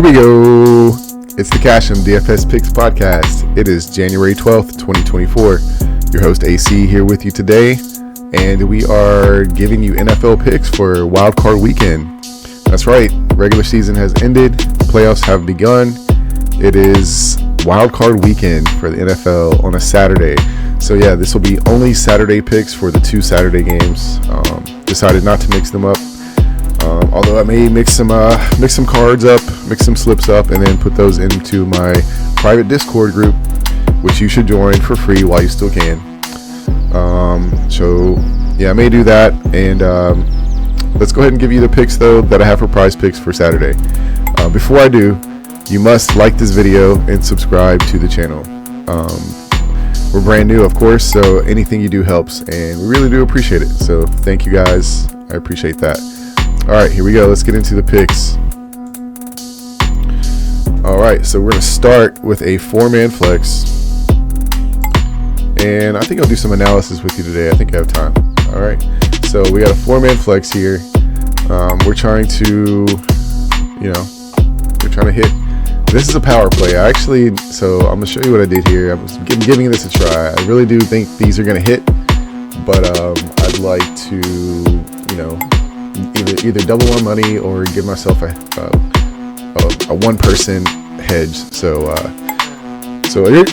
we go. It's the Em DFS Picks Podcast. It is January 12th, 2024. Your host AC here with you today. And we are giving you NFL picks for Wildcard weekend. That's right. Regular season has ended. Playoffs have begun. It is Wildcard weekend for the NFL on a Saturday. So yeah, this will be only Saturday picks for the two Saturday games. Decided not to mix them up. Although I may mix some cards up, mix some slips up, and then put those into my private Discord group, which you should join for free while you still can. So yeah, I may do that. And let's go ahead and give you the picks though that I have for PrizePicks for Saturday. Before I do, you must like this video and subscribe to the channel. We're brand new, of course, so anything you do helps, and we really do appreciate it. So thank you guys. I appreciate that. All right, here we go. Let's get into the picks. All right, so we're going to start with a four-man flex. And I think I'll do some analysis with you today. I think I have time. All right, so we got a four-man flex here. We're trying to, hit. This is a power play. So I'm going to show you what I did here. I'm giving this a try. I really do think these are going to hit, but I'd like to, either double my money or give myself a one-person hedge. So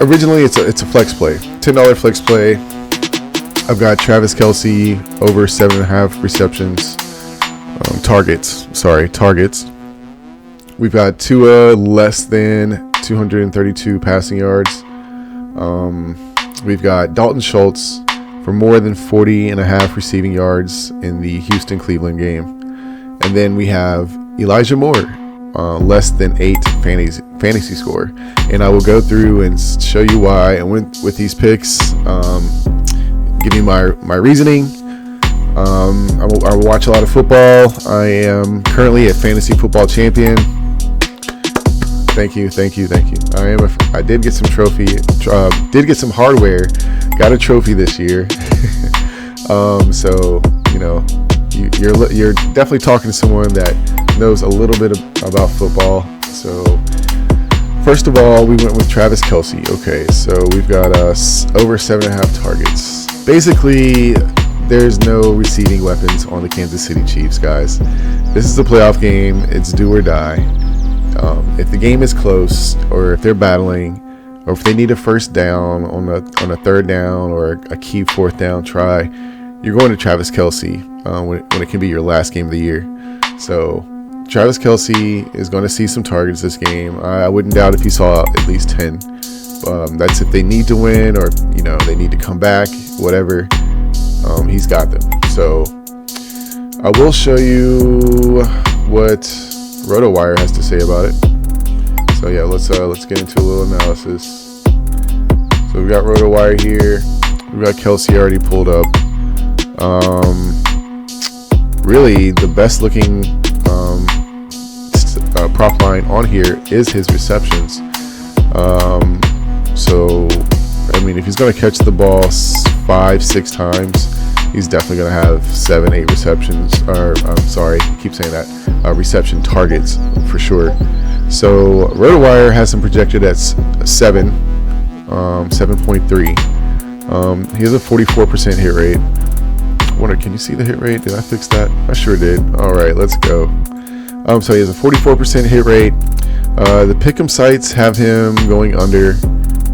originally it's a flex play, $10 flex play. I've got Travis Kelce over 7.5 receptions, targets. We've got Tua less than 232 passing yards. We've got Dalton Schultz for more than 40.5 receiving yards in the Houston-Cleveland game. And then we have Elijah Moore, less than 8 fantasy score. And I will go through and show you why. And with these picks, give you my reasoning. I will watch a lot of football. I am currently a fantasy football champion. Thank you. I did get some trophy. Did get some hardware. Got a trophy this year. So you're definitely talking to someone that knows a little bit about football. So first of all, we went with Travis Kelce. Okay, so we've got over 7.5 targets. Basically, there's no receiving weapons on the Kansas City Chiefs, guys. This is a playoff game. It's do or die. If the game is close, or if they're battling, or if they need a first down on a third down or a key fourth down try, you're going to Travis Kelce when it can be your last game of the year. So Travis Kelce is going to see some targets this game. I wouldn't doubt if he saw at least 10. That's if they need to win, or they need to come back, whatever. He's got them. So I will show you what RotoWire has to say about it. So yeah, let's get into a little analysis. So we've got RotoWire here. We've got Kelce already pulled up. Really, the best looking prop line on here is his receptions. So I mean, if he's going to catch the ball 5-6 times, he's definitely going to have 7-8 receptions. Reception targets for sure. So RotoWire has him projected at 7.3. He has a 44% hit rate. I wonder, can you see the hit rate? Did I fix that? I sure did. All right, let's go. So he has a 44% hit rate. The pick'em sites have him going under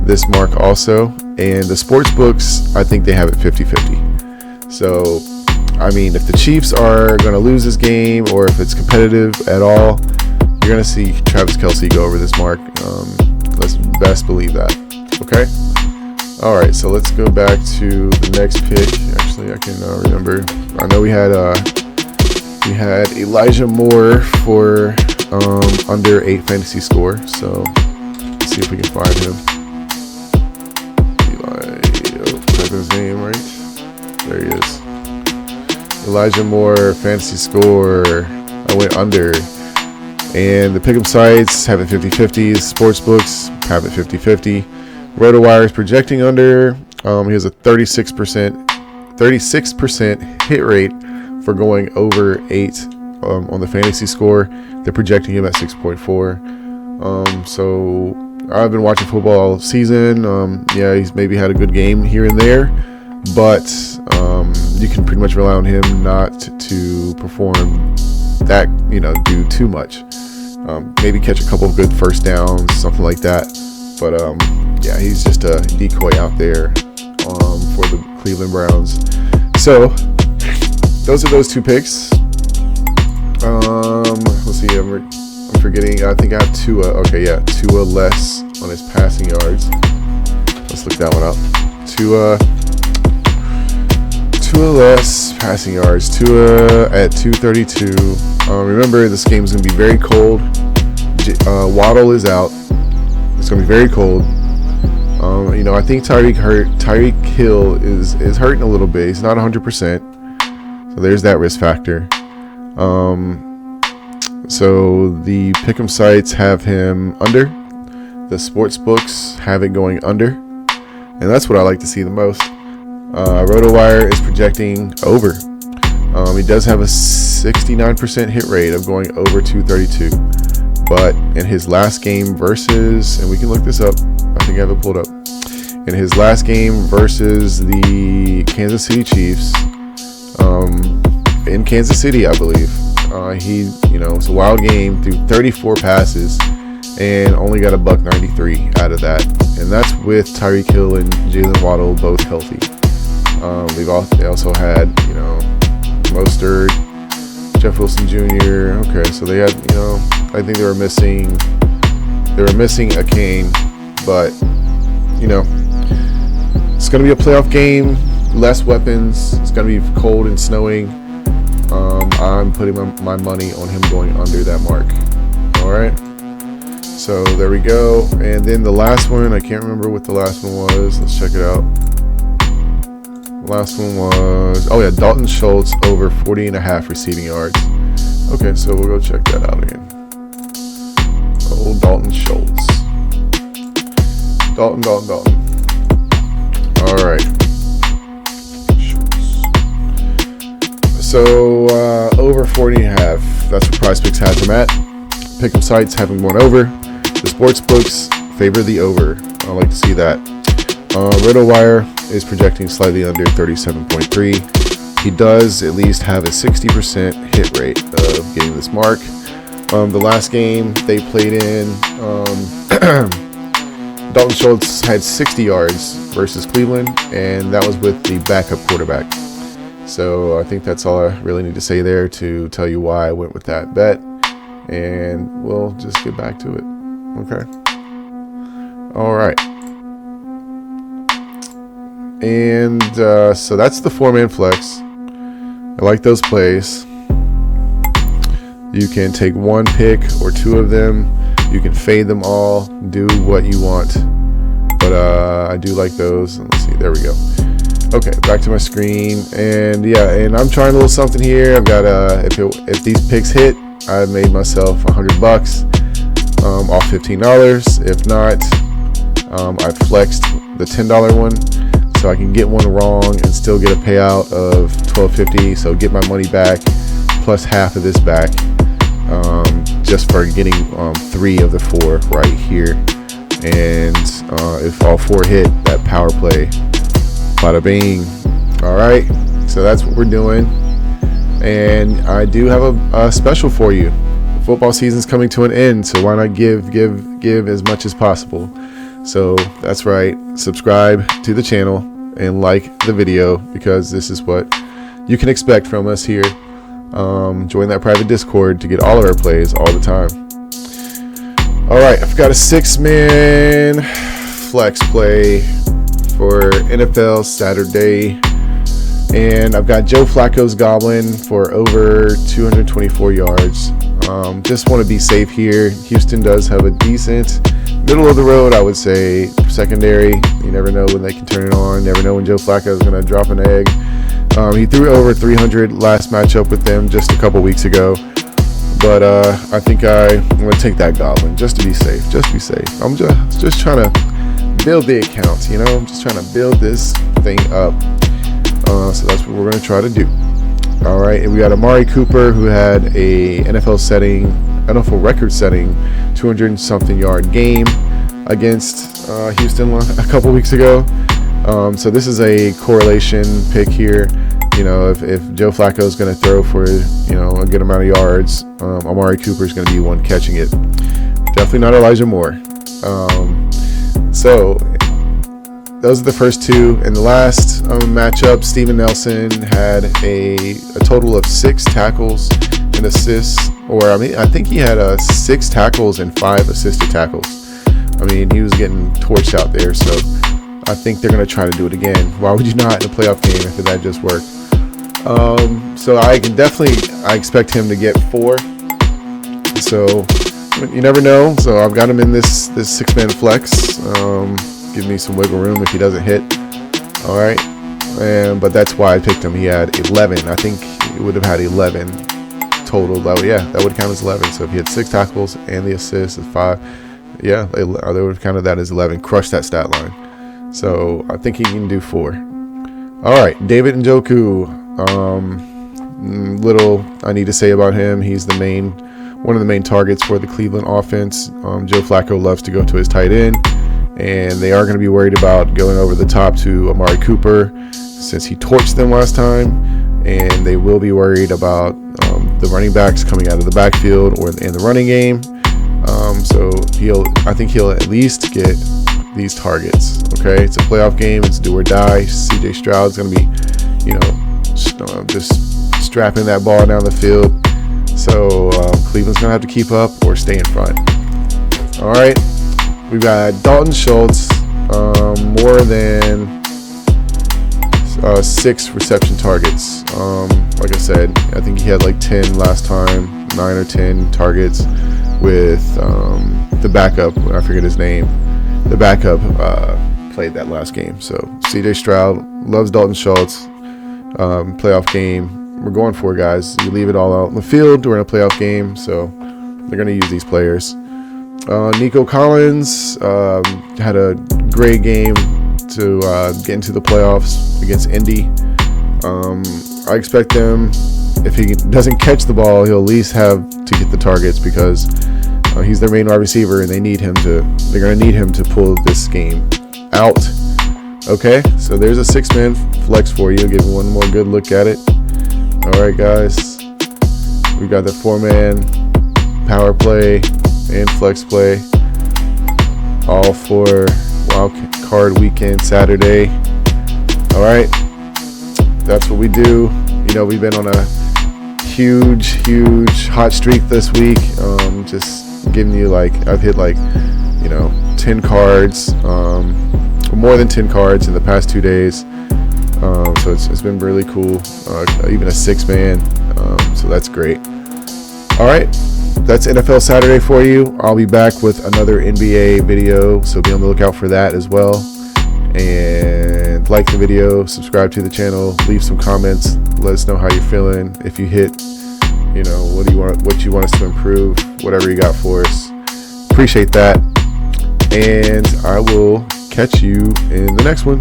this mark also, and the sports books, I think they have it 50-50. So I mean, if the Chiefs are going to lose this game, or if it's competitive at all, you're going to see Travis Kelce go over this mark. Let's best believe that. Okay. All right. So let's go back to the next pick. Actually, I can remember. I know we had Elijah Moore for under 8 fantasy score. So let's see if we can find him. Type his name right. There he is. Elijah Moore, fantasy score. I went under. And the pick'em sites have it 50-50. Sports books have it 50-50. RotoWire is projecting under. He has a 36% hit rate for going over 8 on the fantasy score. They're projecting him at 6.4. So I've been watching football all season. He's maybe had a good game here and there, but you can pretty much rely on him not to perform that, do too much. Maybe catch a couple of good first downs, something like that. But he's just a decoy out there for the Cleveland Browns. So those are those two picks. Let's see. I'm forgetting. I think I have Tua. Tua less on his passing yards. Let's look that one up. Tua less passing yards. Tua at 232. Remember, this game is going to be very cold. Waddle is out. It's going to be very cold. I think Tyreek Hill is hurting a little bit. He's not 100%. So there's that risk factor. So the pick'em sites have him under. The sports books have it going under. And that's what I like to see the most. RotoWire is projecting over. He does have a 69% hit rate of going over 232. But in his last game versus, and we can look this up, I think I have it pulled up. In his last game versus the Kansas City Chiefs, in Kansas City, I believe, it was a wild game, threw 34 passes and only got $193 out of that. And that's with Tyreek Hill and Jalen Waddle both healthy. They also had, Mostert, Jeff Wilson Jr. Okay, so they had, I think they were missing a Kane, but it's going to be a playoff game, less weapons. It's going to be cold and snowing. I'm putting my money on him going under that mark. All right. So there we go. And then the last one, I can't remember what the last one was. Let's check it out. Last one was, Dalton Schultz over 40.5 receiving yards. Okay, so we'll go check that out again. Dalton Schultz. Dalton. All right. So over 40.5. That's what PrizePicks has him at. Pick'em sites have him going over. The sports books favor the over. I like to see that. RotoWire is projecting slightly under 37.3. He does at least have a 60% hit rate of getting this mark. The last game they played in, Dalton Schultz had 60 yards versus Cleveland, and that was with the backup quarterback. So I think that's all I really need to say there to tell you why I went with that bet. And we'll just get back to it. Okay. All right. And so that's the 4-man flex. I like those plays. You can take one pick or two of them. You can fade them all. Do what you want. But I do like those. Let's see. There we go. Okay, back to my screen. And I'm trying a little something here. I've got if these picks hit, I made myself $100 off $15. If not, I flexed the $10 one. So I can get one wrong and still get a payout of $12.50. So get my money back plus half of this back, just for getting 3 of the 4 right here. And if all 4 hit, that power play, bada bing. All right, so that's what we're doing. And I do have a special for you. Football season's coming to an end, so why not give as much as possible. So that's right, subscribe to the channel and like the video, because this is what you can expect from us here. Join that private Discord to get all of our plays all the time. All right, I've got a 6-man flex play for NFL Saturday, and I've got Joe Flacco's Goblin for over 224 yards. Just want to be safe here. Houston does have a decent middle of the road, I would say, secondary. You never know when they can turn it on. Never know when Joe Flacco is going to drop an egg. He threw over 300 last matchup with them just a couple weeks ago. But I think I'm going to take that Goblin just to be safe. Just be safe. I'm just trying to build the account, I'm just trying to build this thing up. So that's what we're going to try to do. All right, and we got Amari Cooper, who had a NFL setting NFL record-setting 200-something yard game against Houston a couple weeks ago. So this is a correlation pick here. If Joe Flacco is going to throw for a good amount of yards, Amari Cooper is going to be one catching it. Definitely not Elijah Moore. So those are the first two. In the last matchup, Steven Nelson had a total of 6 tackles and assists, I think he had 6 tackles and 5 assisted tackles. He was getting torched out there, so I think they're going to try to do it again. Why would you not in a playoff game after that just worked? So I expect him to get 4. So you never know. So I've got him in this 6-man flex. Give me some wiggle room if he doesn't hit. All right. But that's why I picked him. He had 11. I think he would have had 11 total. That would count as 11. So if he had 6 tackles and the assist of 5, they would have counted that as 11. Crush that stat line. So I think he can do 4. All right. David Njoku. Little I need to say about him. He's one of the main targets for the Cleveland offense. Joe Flacco loves to go to his tight end, and they are going to be worried about going over the top to Amari Cooper since he torched them last time, and they will be worried about the running backs coming out of the backfield or in the running game. So I think he'll at least get these targets. Okay, it's a playoff game. It's do or die. CJ Stroud's going to be, just strapping that ball down the field. So Cleveland's going to have to keep up or stay in front. All right. We've got Dalton Schultz, more than 6 reception targets. Like I said, I think he had 10 last time, 9 or 10 targets with the backup. I forget his name. The backup played that last game. So CJ Stroud loves Dalton Schultz. Playoff game. We're going for it, guys. You leave it all out in the field. We're in a playoff game, so they're going to use these players. Nico Collins had a great game to get into the playoffs against Indy. I expect them, if he doesn't catch the ball, he'll at least have to get the targets because he's their main wide receiver, and they're going to need him to pull this game out. Okay, so there's a 6-man flex for you. Give one more good look at it. All right, guys. We got the 4-man power play and flex play, all for Wildcard weekend Saturday. All right, that's what we do. We've been on a huge hot streak this week. Just giving you I've hit 10 cards, more than 10 cards in the past 2 days. So it's been really cool. Even a 6-man. So that's great. All right. That's NFL Saturday for you. I'll be back with another NBA video, so be on the lookout for that as well. And like the video, subscribe to the channel, leave some comments, let us know how you're feeling. If you hit, what you want us to improve, whatever you got for us. Appreciate that. And I will catch you in the next one.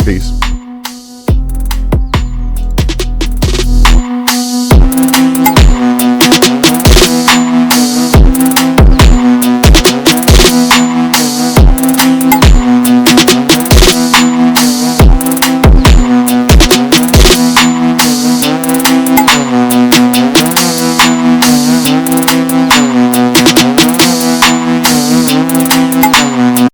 Peace.